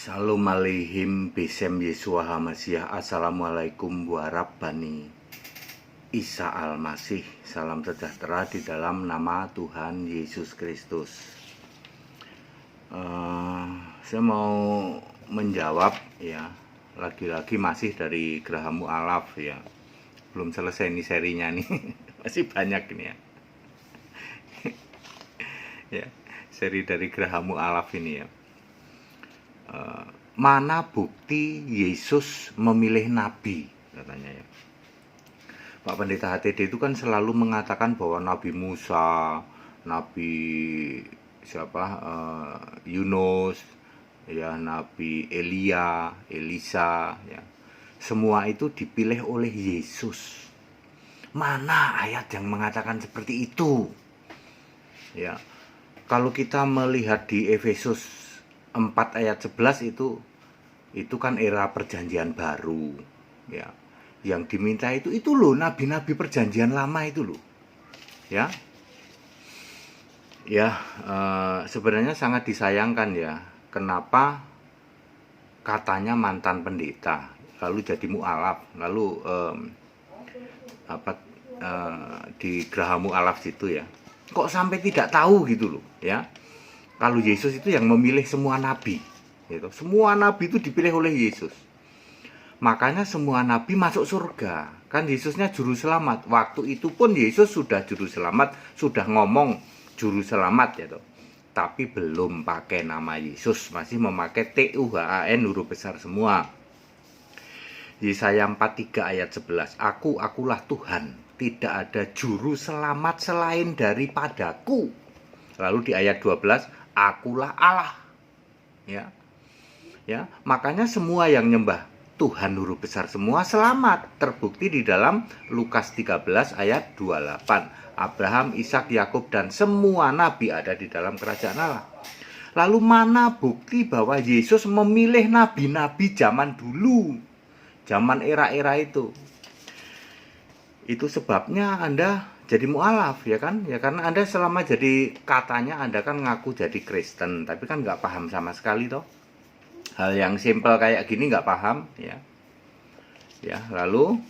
Shalom aleihim besem Yesua HaMasiah. Assalamualaikum warahmatullahi Isa Al-Masih. Salam sejahtera di dalam nama Tuhan Yesus Kristus. Saya mau menjawab ya, lagi-lagi masih dari Geraham Mu'alaf ya. Belum selesai nih serinya nih. Masih banyak ini ya. Ya, seri dari Geraham Mu'alaf ini ya. Mana bukti Yesus memilih nabi, katanya ya. Pak Pendeta HTD itu kan selalu mengatakan bahwa Nabi Musa, Nabi Yunus, ya, Nabi Elia, Elisa, ya, semua itu dipilih oleh Yesus. Mana ayat yang mengatakan seperti itu? Ya, kalau kita melihat di Efesus 4 ayat 11 itu kan era perjanjian baru ya. Yang diminta itu loh, nabi-nabi perjanjian lama itu loh. Ya. Ya, sebenarnya sangat disayangkan ya. Kenapa katanya mantan pendeta lalu jadi mu'alaf, lalu di Geraham Mu'alaf situ ya. Kok sampai tidak tahu gitu loh, ya. Kalau Yesus itu yang memilih semua nabi gitu. Semua nabi itu dipilih oleh Yesus. Makanya semua nabi masuk surga. Kan Yesusnya juru selamat. Waktu itu pun Yesus sudah juru selamat, sudah ngomong juru selamat gitu. Tapi belum pakai nama Yesus, masih memakai TUHAN huruf besar semua. Yesaya 43 ayat 11. Akulah Tuhan, tidak ada juru selamat selain daripadaku. Lalu di ayat 12, akulah Allah. Ya. Ya, makanya semua yang nyembah Tuhan huruf besar semua selamat. Terbukti di dalam Lukas 13 ayat 28. Abraham, Ishak, Yakub dan semua nabi ada di dalam kerajaan Allah. Lalu mana bukti bahwa Yesus memilih nabi-nabi zaman dulu? Zaman era-era itu. Itu sebabnya Anda jadi mu'alaf ya kan, ya karena Anda selama jadi katanya Anda kan ngaku jadi Kristen, tapi kan nggak paham sama sekali toh. Hal yang simpel kayak gini nggak paham ya. Ya lalu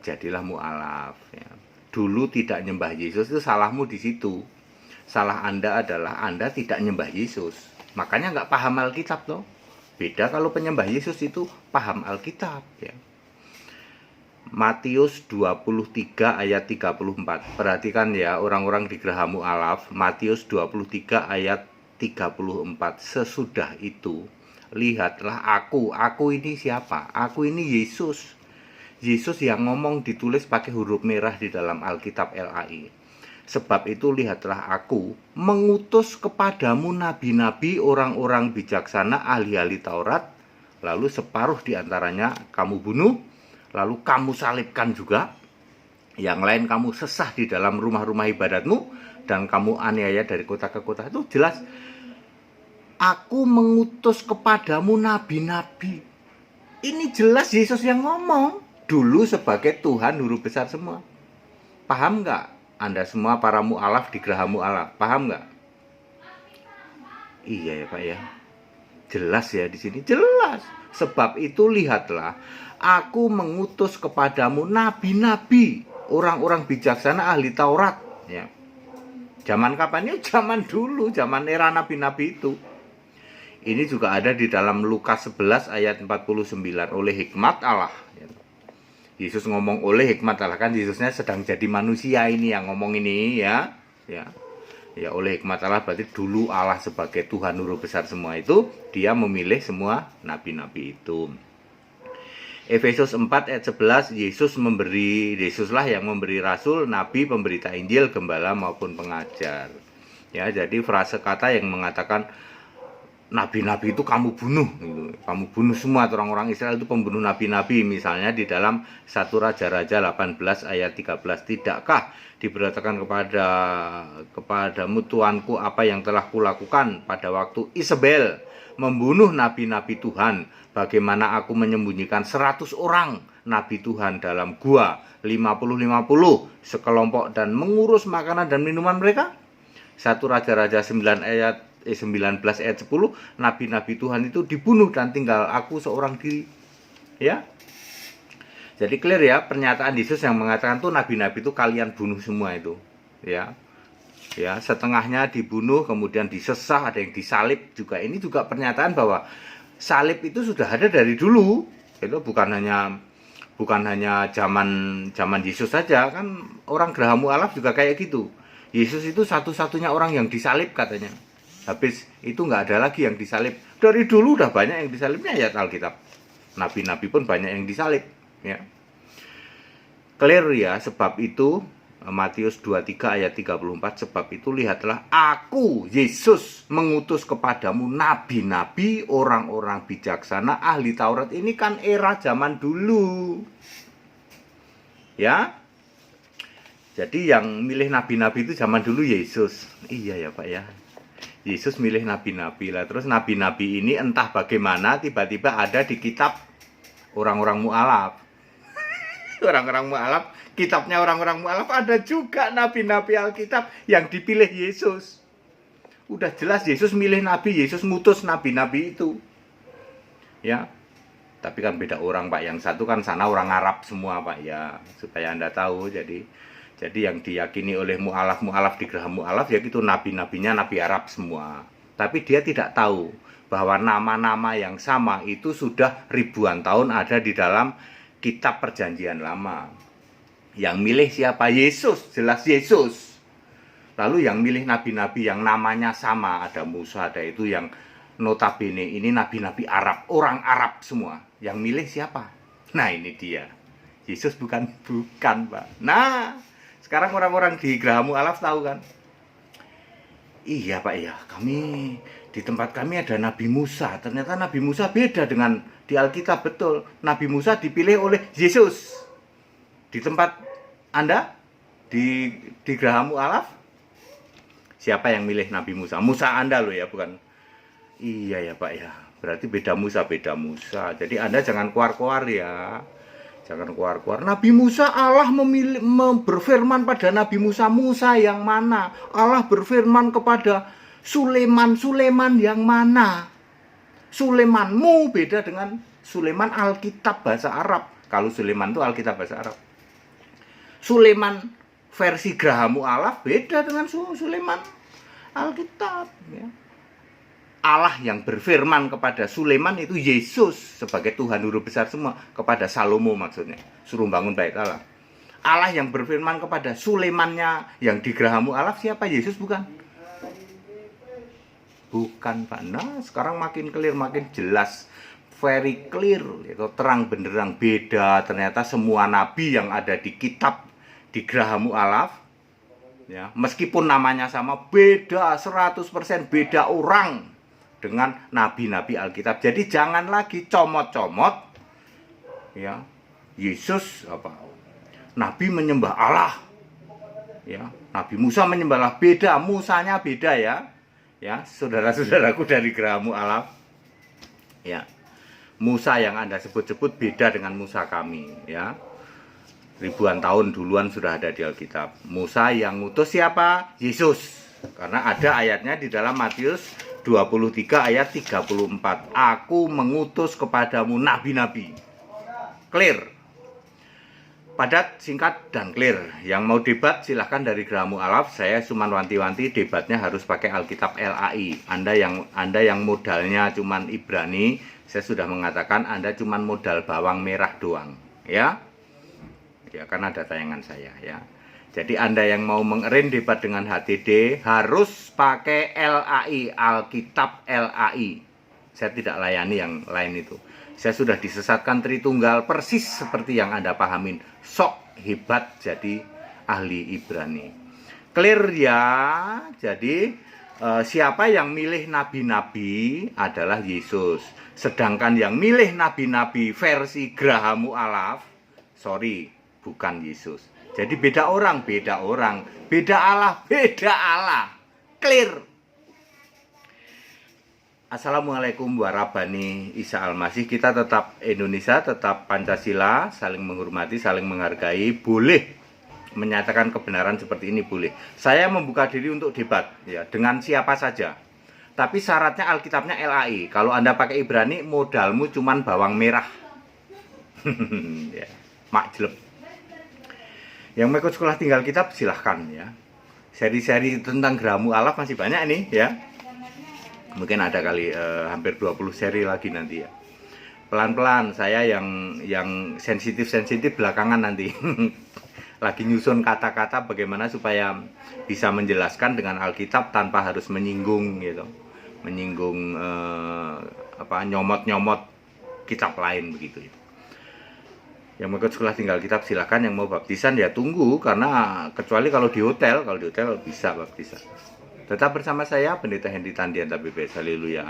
jadilah mu'alaf ya. Dulu tidak nyembah Yesus itu salahmu di situ. Salah Anda adalah Anda tidak nyembah Yesus, makanya nggak paham Alkitab toh. Beda kalau penyembah Yesus itu paham Alkitab ya. Matius 23 ayat 34. Perhatikan ya orang-orang di Geraham Mu'alaf. Matius 23 ayat 34. Sesudah itu, lihatlah aku ini siapa? Aku ini Yesus. Yesus yang ngomong ditulis pakai huruf merah di dalam Alkitab LAI. Sebab itu lihatlah aku mengutus kepadamu nabi-nabi, orang-orang bijaksana, ahli-ahli Taurat. Lalu separuh diantaranya kamu bunuh, lalu kamu salibkan juga, yang lain kamu sesah di dalam rumah-rumah ibadatmu, dan kamu aniaya dari kota ke kota. Itu jelas, aku mengutus kepadamu nabi-nabi. Ini jelas Yesus yang ngomong, dulu sebagai Tuhan huruf besar semua. Paham nggak Anda semua para mu'alaf di Geraham Mu'alaf? Paham nggak? Iya ya Pak ya, jelas ya di sini, jelas. Sebab itu lihatlah, aku mengutus kepadamu nabi-nabi, orang-orang bijaksana, ahli Taurat ya. Zaman kapan? Ya zaman dulu, zaman era nabi-nabi itu. Ini juga ada di dalam Lukas 11 ayat 49. Oleh hikmat Allah ya. Yesus ngomong oleh hikmat Allah, kan Yesusnya sedang jadi manusia ini yang ngomong ini ya. Ya oleh hikmat Allah berarti dulu Allah sebagai Tuhan huruf besar semua itu, dia memilih semua nabi-nabi itu. Efesus 4 ayat 11, Yesuslah yang memberi rasul, nabi, pemberita Injil, gembala maupun pengajar. Ya, jadi frase kata yang mengatakan nabi-nabi itu kamu bunuh gitu. Kamu bunuh semua, orang-orang Israel itu pembunuh nabi-nabi. Misalnya di dalam 1 Raja-Raja 18 ayat 13, tidakkah diberitakan kepadamu Tuanku apa yang telah kulakukan pada waktu Isabel membunuh nabi-nabi Tuhan, bagaimana aku menyembunyikan 100 orang nabi Tuhan dalam gua 50-50 sekelompok dan mengurus makanan dan minuman mereka. 1 Raja-Raja 9 ayat 19 ayat 10, nabi-nabi Tuhan itu dibunuh dan tinggal aku seorang diri. Ya. Jadi clear ya, pernyataan Yesus yang mengatakan tuh nabi-nabi itu kalian bunuh semua itu. Ya. Ya, setengahnya dibunuh, kemudian disesah, ada yang disalib juga. Ini juga pernyataan bahwa salib itu sudah ada dari dulu. Itu bukan hanya zaman Yesus saja, kan orang Geraha Mu'alaf juga kayak gitu. Yesus itu satu-satunya orang yang disalib katanya. Habis itu nggak ada lagi yang disalib. Dari dulu udah banyak yang disalibnya ayat Alkitab. Nabi-nabi pun banyak yang disalib. Ya. Clear ya, sebab itu Matius 23 ayat 34, sebab itu lihatlah aku Yesus mengutus kepadamu nabi-nabi, orang-orang bijaksana, ahli Taurat. Ini kan era zaman dulu. Ya. Jadi yang milih nabi-nabi itu zaman dulu Yesus. Iya ya Pak ya. Yesus milih nabi-nabi lah. Terus nabi-nabi ini entah bagaimana tiba-tiba ada di kitab orang-orang Mu'alaf. Orang-orang Mu'alaf, kitabnya orang-orang Mu'alaf ada juga nabi-nabi Alkitab yang dipilih Yesus. Udah jelas Yesus milih nabi, Yesus ngutus nabi-nabi itu. Ya. Tapi kan beda orang Pak, yang satu kan sana orang Arab semua Pak ya, supaya Anda tahu. Jadi yang diyakini oleh mu'alaf di Geraha Mu'alaf ya itu nabi-nabinya nabi Arab semua. Tapi dia tidak tahu bahwa nama-nama yang sama itu sudah ribuan tahun ada di dalam kitab Perjanjian Lama. Yang milih siapa? Yesus, jelas Yesus. Lalu yang milih nabi-nabi yang namanya sama, ada Musa, ada itu yang notabene ini nabi-nabi Arab, orang Arab semua. Yang milih siapa? Nah ini dia. Yesus bukan Pak. Nah, sekarang orang-orang di Geraha Mu'alaf tahu kan? Iya Pak ya, di tempat kami ada Nabi Musa. Ternyata Nabi Musa beda dengan di Alkitab, betul. Nabi Musa dipilih oleh Yesus. Di tempat Anda di Geraha Mu'alaf, siapa yang milih Nabi Musa? Musa Anda loh ya, bukan? Iya ya Pak ya. Berarti beda Musa. Jadi Anda jangan keluar-keluar ya. Jangan keluar-keluar. Nabi Musa, Allah berfirman pada Nabi Musa. Musa yang mana? Allah berfirman kepada Sulaiman yang mana? Sulaimanmu beda dengan Sulaiman Alkitab bahasa Arab. Kalau Sulaiman itu Alkitab bahasa Arab. Sulaiman versi Geraha Mu'alaf beda dengan Sulaiman Alkitab ya. Allah yang berfirman kepada Sulaiman itu Yesus sebagai Tuhan huruf besar semua, kepada Salomo maksudnya, suruh bangun bait Allah. Allah yang berfirman kepada Sulaimannya yang di Geraha Mu'alaf siapa? Yesus bukan? Bukan Pak. Nah sekarang makin clear, makin jelas, very clear, itu terang benderang beda. Ternyata semua nabi yang ada di kitab di Geraha Mu'alaf ya, meskipun namanya sama, beda 100%, beda orang dengan nabi-nabi Alkitab. Jadi jangan lagi comot-comot ya, Yesus nabi menyembah Allah ya, Nabi Musa menyembah Allah, beda, Musanya beda ya. Ya, saudara-saudaraku dari Geraha Mu'alaf ya, Musa yang Anda sebut-sebut beda dengan Musa kami ya. Ribuan tahun duluan sudah ada di Alkitab. Musa yang ngutus siapa? Yesus. Karena ada ayatnya di dalam Matius 23 ayat 34. Aku mengutus kepadamu nabi-nabi. Clear. Padat, singkat, dan clear. Yang mau debat silahkan dari Geraha Mu'alaf. Saya cuma wanti-wanti debatnya harus pakai Alkitab LAI. Anda yang modalnya cuma Ibrani, saya sudah mengatakan Anda cuma modal bawang merah doang. Ya, karena ada tayangan saya ya. Jadi Anda yang mau mengerin debat dengan HTD harus pakai LAI, Alkitab LAI. Saya tidak layani yang lain itu. Saya sudah disesatkan Tritunggal persis seperti yang Anda pahamin. Sok hebat jadi ahli Ibrani. Clear ya? Jadi siapa yang milih nabi-nabi adalah Yesus. Sedangkan yang milih nabi-nabi versi Geraha Mu'alaf, sorry, bukan Yesus. Jadi beda orang, beda Allah, beda Allah. Clear. Assalamualaikum warahmatullahi Isa Al-Masih. Kita tetap Indonesia, tetap Pancasila, saling menghormati, saling menghargai. Boleh menyatakan kebenaran seperti ini, boleh. Saya membuka diri untuk debat ya, dengan siapa saja. Tapi syaratnya Alkitabnya LAI. Kalau Anda pakai Ibrani, modalmu cuman bawang merah. Ya, makjleb. Yang mau ikut sekolah tinggal kitab silahkan ya. Seri-seri tentang geramu alaf masih banyak nih ya. Mungkin ada kali hampir 20 seri lagi nanti ya. Pelan-pelan saya yang sensitif belakangan nanti. Lagi nyusun kata-kata bagaimana supaya bisa menjelaskan dengan Alkitab tanpa harus menyinggung gitu. Menyinggung nyomot-nyomot kitab lain begitu ya. Yang mau ikut sekolah tinggal kitab silakan, yang mau baptisan ya tunggu, karena kecuali kalau di hotel bisa baptisan. Tetap bersama saya Pendeta Hendy Tandian TBPS. Haleluya.